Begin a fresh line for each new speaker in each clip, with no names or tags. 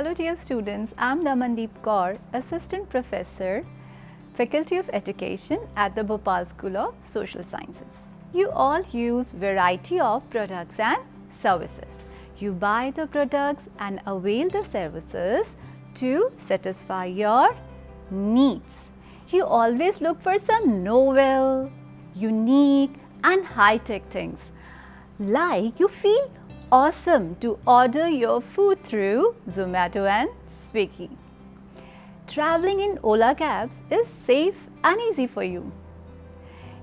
Hello dear students, I am Damandeep Kaur, Assistant Professor, Faculty of Education at the Bhopal School of Social Sciences. You all use variety of products and services. You buy the products and avail the services to satisfy your needs. You always look for some novel, unique and high-tech things. Like you feel awesome to order your food through Zomato and Swiggy. Traveling in Ola cabs is safe and easy for you.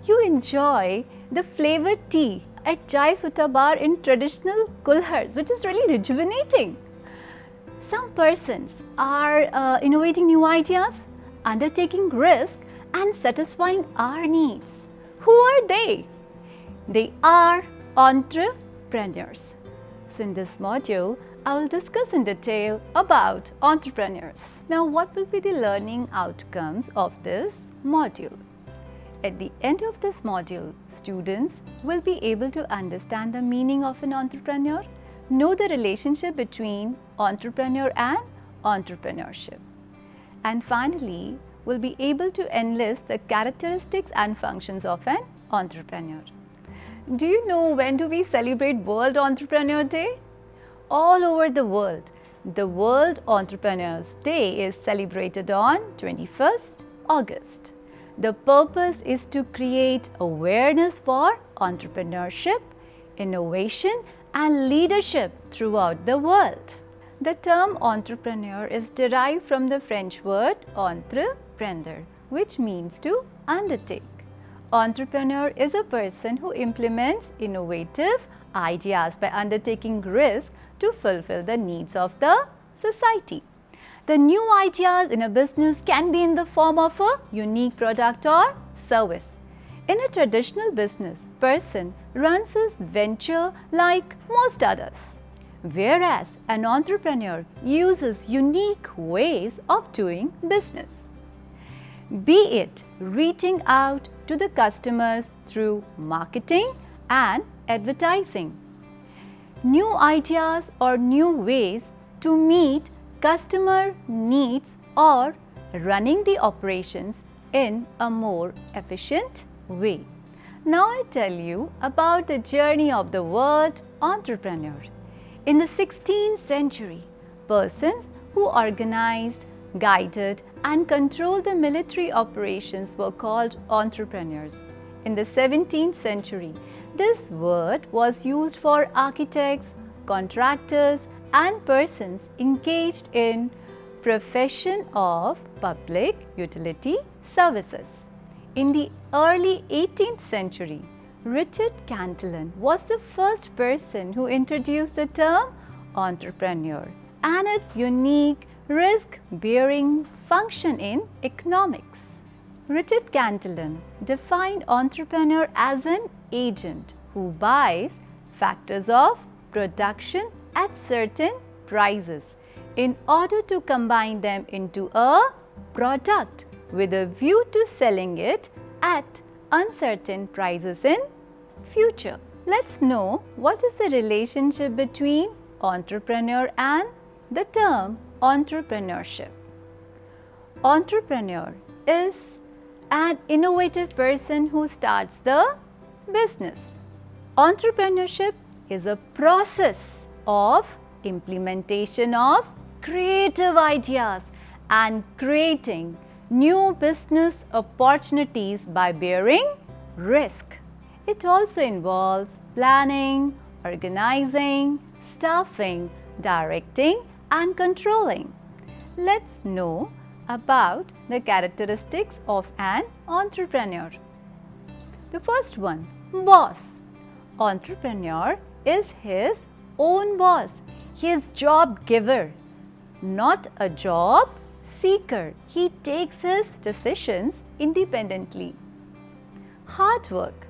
You enjoy the flavored tea at Chai Sutta Bar in traditional kulhars, which is really rejuvenating. Some persons are innovating new ideas, undertaking risk and satisfying our needs. Who are they? They are entrepreneurs. So in this module, I will discuss in detail about entrepreneurs. Now, what will be the learning outcomes of this module? At the end of this module, students will be able to understand the meaning of an entrepreneur, know the relationship between entrepreneur and entrepreneurship, and finally, will be able to enlist the characteristics and functions of an entrepreneur. Do you know when do we celebrate World Entrepreneur Day? All over the World Entrepreneurs Day is celebrated on 21st August. The purpose is to create awareness for entrepreneurship, innovation and leadership throughout the world. The term entrepreneur is derived from the French word entreprendre, which means to undertake. Entrepreneur is a person who implements innovative ideas by undertaking risk to fulfill the needs of the society. The new ideas in a business can be in the form of a unique product or service. In a traditional business, person runs his venture like most others, whereas an entrepreneur uses unique ways of doing business. Be it reaching out to the customers through marketing and advertising, new ideas or new ways to meet customer needs, or running the operations in a more efficient way. Now I tell you about the journey of the word entrepreneur. In the 16th century, persons who organized, guided and controlled the military operations were called entrepreneurs. In the 17th century, this word was used for architects, contractors and persons engaged in profession of public utility services. In the early 18th century, Richard Cantillon was the first person who introduced the term entrepreneur and its unique risk-bearing function in economics. Richard Cantillon defined entrepreneur as an agent who buys factors of production at certain prices in order to combine them into a product with a view to selling it at uncertain prices in future. Let's know what is the relationship between entrepreneur and the term entrepreneurship. Entrepreneur is an innovative person who starts the business. Entrepreneurship is a process of implementation of creative ideas and creating new business opportunities by bearing risk. It also involves planning, organizing, staffing, directing and controlling. Let's know about the characteristics of an entrepreneur. The first one, boss. Entrepreneur is his own boss. He is job giver, not a job seeker. He takes his decisions independently. Hard work.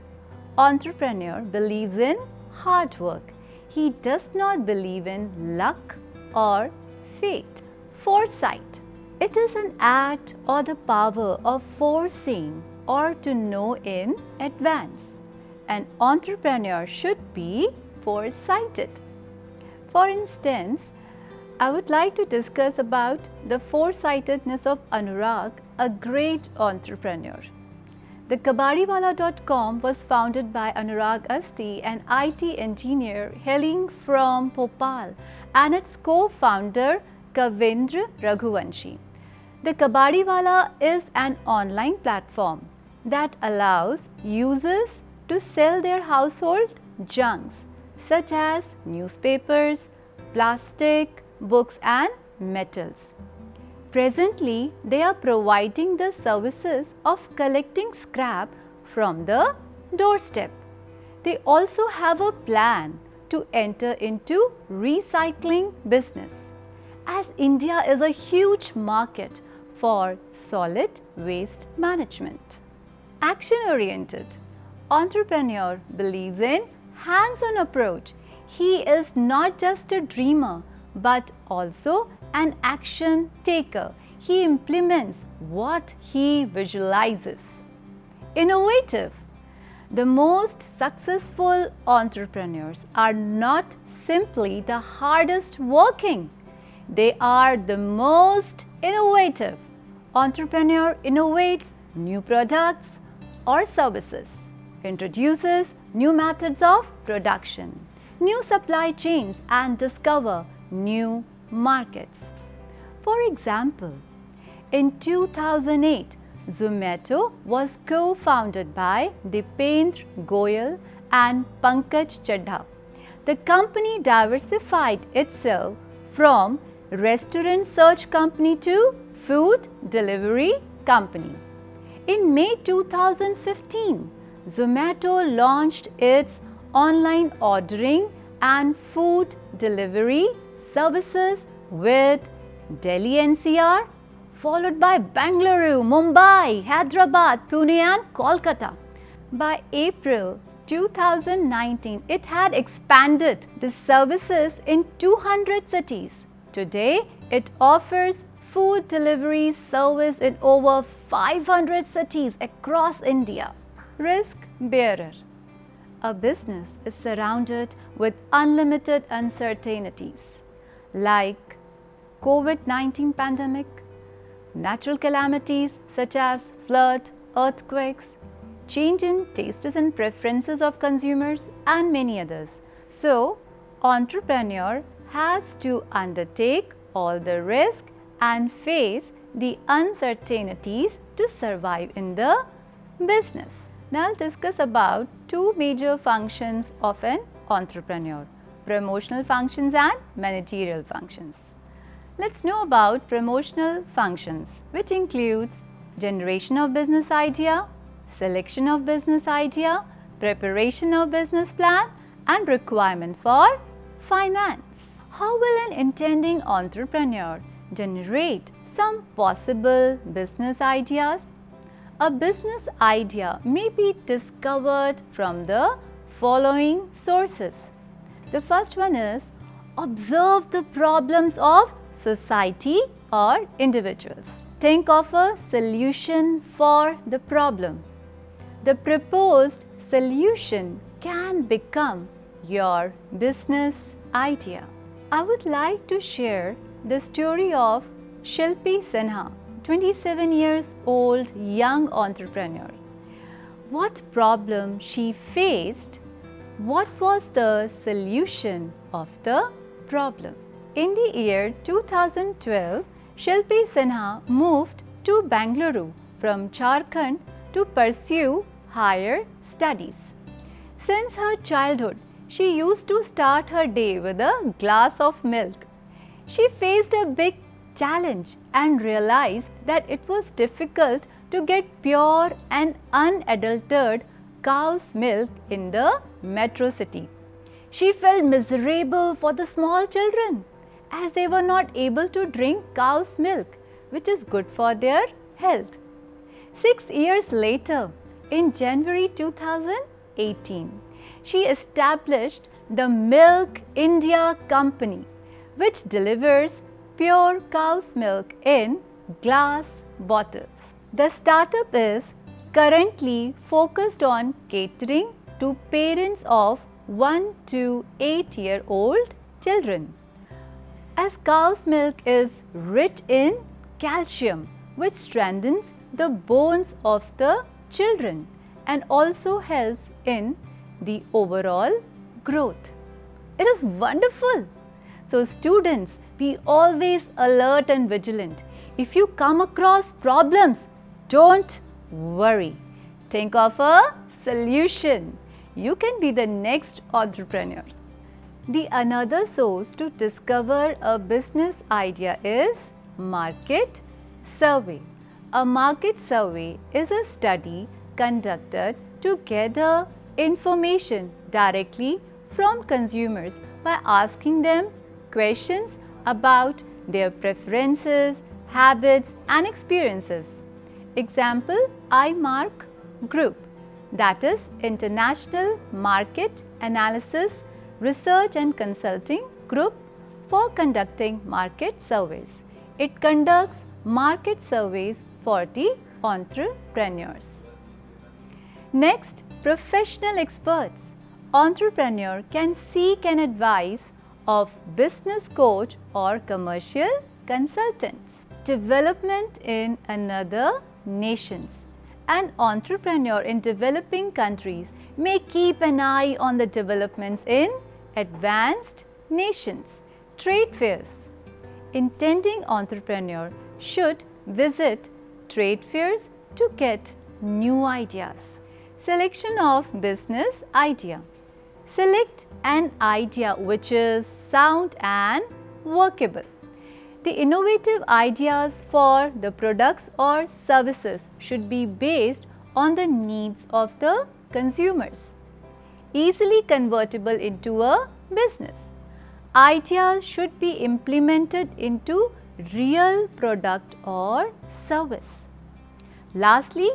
Entrepreneur believes in hard work. He does not believe in luck or fate. Foresight. It is an act or the power of foreseeing or to know in advance. An entrepreneur should be foresighted. For instance, I would like to discuss about the foresightedness of Anurag, a great entrepreneur. The Kabadiwala.com was founded by Anurag Asti, an IT engineer hailing from Bhopal, and its co-founder Kavindra Raghuvanshi. The Kabadiwala is an online platform that allows users to sell their household junks such as newspapers, plastic, books and metals. Presently, they are providing the services of collecting scrap from the doorstep. They also have a plan to enter into recycling business, as India is a huge market for solid waste management. Action-oriented entrepreneur believes in hands-on approach. He is not just a dreamer but also an action taker. He implements what he visualizes. Innovative. The most successful entrepreneurs are not simply the hardest working. They are the most innovative. Entrepreneur innovates new products or services, introduces new methods of production, new supply chains and discover new markets. For example, in 2008, Zomato was co-founded by Dipendra Goyal and Pankaj Chadha. The company diversified itself from restaurant search company to food delivery company. In May 2015, Zomato launched its online ordering and food delivery services with Delhi NCR, followed by Bengaluru, Mumbai, Hyderabad, Pune and Kolkata. By April 2019, it had expanded the services in 200 cities. Today, it offers food delivery service in over 500 cities across India. Risk bearer. A business is surrounded with unlimited uncertainties like COVID-19 pandemic, natural calamities such as flood, earthquakes, change in tastes and preferences of consumers and many others. So, entrepreneur has to undertake all the risk and face the uncertainties to survive in the business. Now, I'll discuss about two major functions of an entrepreneur: promotional functions and managerial functions. Let's know about promotional functions, which includes generation of business idea, selection of business idea, preparation of business plan and requirement for finance. How will an intending entrepreneur generate some possible business ideas? A business idea may be discovered from the following sources. The first one is observe the problems of society or individuals. Think of a solution for the problem. The proposed solution can become your business idea. I would like to share the story of Shilpi Sinha, 27 years old young entrepreneur. What problem she faced? What was the solution of the problem? In the year 2012, Shilpi Sinha moved to Bengaluru from Jharkhand to pursue higher studies. Since her childhood, she used to start her day with a glass of milk. She faced a big challenge and realized that it was difficult to get pure and unadulterated cow's milk in the metro city. She felt miserable for the small children as they were not able to drink cow's milk, which is good for their health. 6 years later, in January 2018, she established the Milk India Company, which delivers pure cow's milk in glass bottles. The startup is currently focused on catering to parents of 1 to 8-year-old children. as cow's milk is rich in calcium, which strengthens the bones of the children and also helps in the overall growth. It is wonderful. So students, be always alert and vigilant. If you come across problems, don't worry. Think of a solution. You can be the next entrepreneur. The another source to discover a business idea is market survey. A market survey is a study conducted to gather information directly from consumers by asking them questions about their preferences, habits and experiences. Example, IMARC Group, that is International Market Analysis Research and Consulting Group for conducting market surveys. It conducts market surveys for the entrepreneurs. Next, professional experts. Entrepreneur can seek an advice of business coach or commercial consultants. Development in another nations. An entrepreneur in developing countries may keep an eye on the developments in advanced nations. Trade fairs. Intending entrepreneur should visit trade fairs to get new ideas. Selection of business idea. Select an idea which is sound and workable. The innovative ideas for the products or services should be based on the needs of the consumers. Easily convertible into a business. Ideas should be implemented into real product or service. Lastly,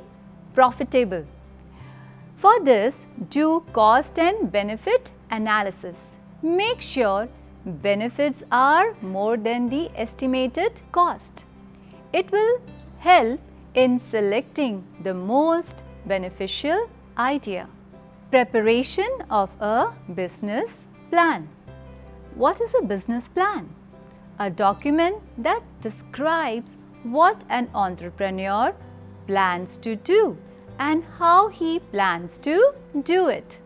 profitable. For this, do cost and benefit analysis. Make sure benefits are more than the estimated cost. It will help in selecting the most beneficial idea. Preparation of a business plan. What is a business plan? A document that describes what an entrepreneur plans to do and how he plans to do it.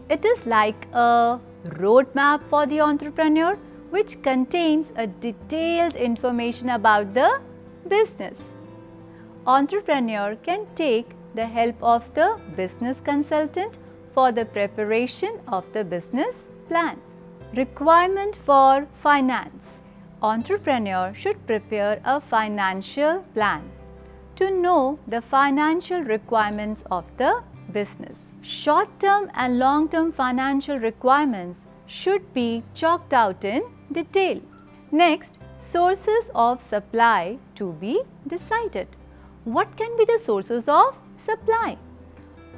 It is like a roadmap for the entrepreneur which contains a detailed information about the business. Entrepreneur can take the help of the business consultant for the preparation of the business plan. Requirement for finance. Entrepreneur should prepare a financial plan to know the financial requirements of the business. Short-term and long-term financial requirements should be chalked out in detail. Next, sources of supply to be decided. What can be the sources of supply?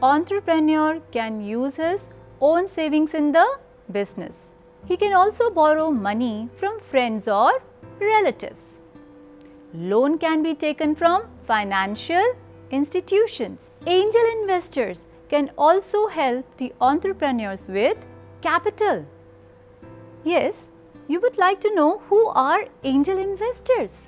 Entrepreneur can use his own savings in the business. He can also borrow money from friends or relatives. Loan can be taken from financial institutions. Angel investors can also help the entrepreneurs with capital. Yes, you would like to know who are angel investors.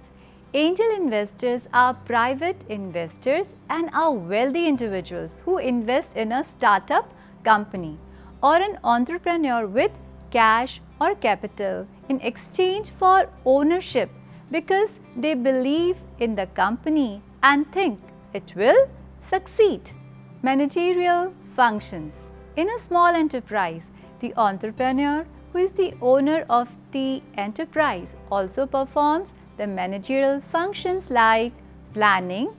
Angel investors are private investors and are wealthy individuals who invest in a startup company or an entrepreneur with cash or capital in exchange for ownership because they believe in the company and think it will succeed. Managerial functions. In a small enterprise, the entrepreneur who is the owner of the enterprise also performs the managerial functions like planning,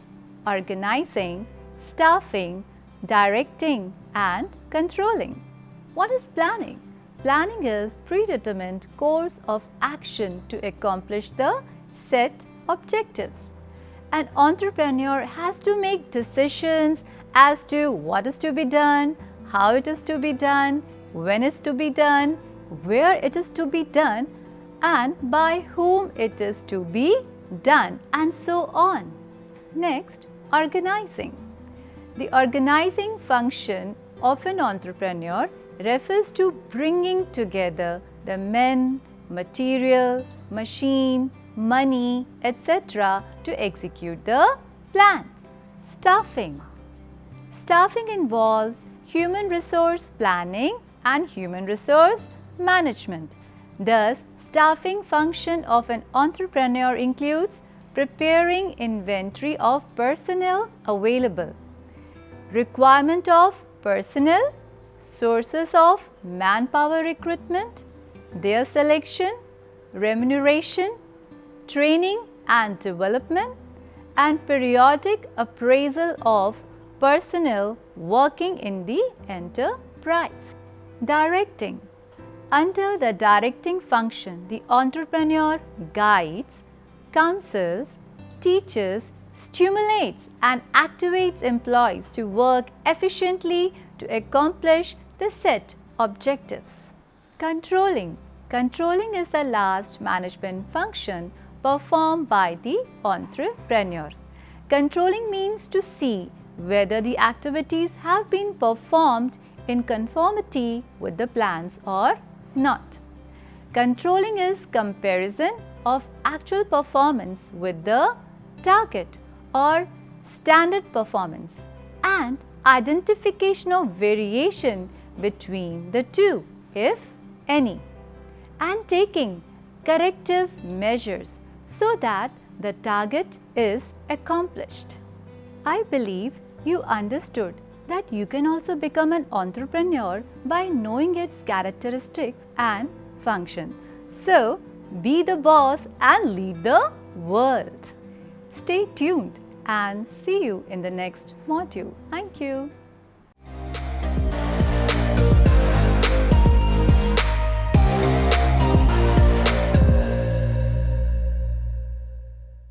organizing, staffing, directing and controlling. What is planning? Planning is predetermined course of action to accomplish the set objectives. An entrepreneur has to make decisions as to what is to be done, how it is to be done, when it is to be done, where it is to be done and by whom it is to be done and so on. Next, organizing. The organizing function of an entrepreneur refers to bringing together the men, material, machine, money, etc. to execute the plans. Staffing. Staffing involves human resource planning and human resource management. Thus, staffing function of an entrepreneur includes preparing inventory of personnel available, requirement of personnel, sources of manpower recruitment, their selection, remuneration, training and development, and periodic appraisal of personnel working in the enterprise. Directing. Under the directing function, the entrepreneur guides, counsels, teaches, stimulates and activates employees to work efficiently to accomplish the set objectives. Controlling. Controlling is the last management function performed by the entrepreneur. Controlling means to see whether the activities have been performed in conformity with the plans or not. Controlling is comparison of actual performance with the target or standard performance and identification of variation between the two, if any, and taking corrective measures so that the target is accomplished. I believe you understood that you can also become an entrepreneur by knowing its characteristics and function. So, be the boss and lead the world. Stay tuned and see you in the next module. Thank you.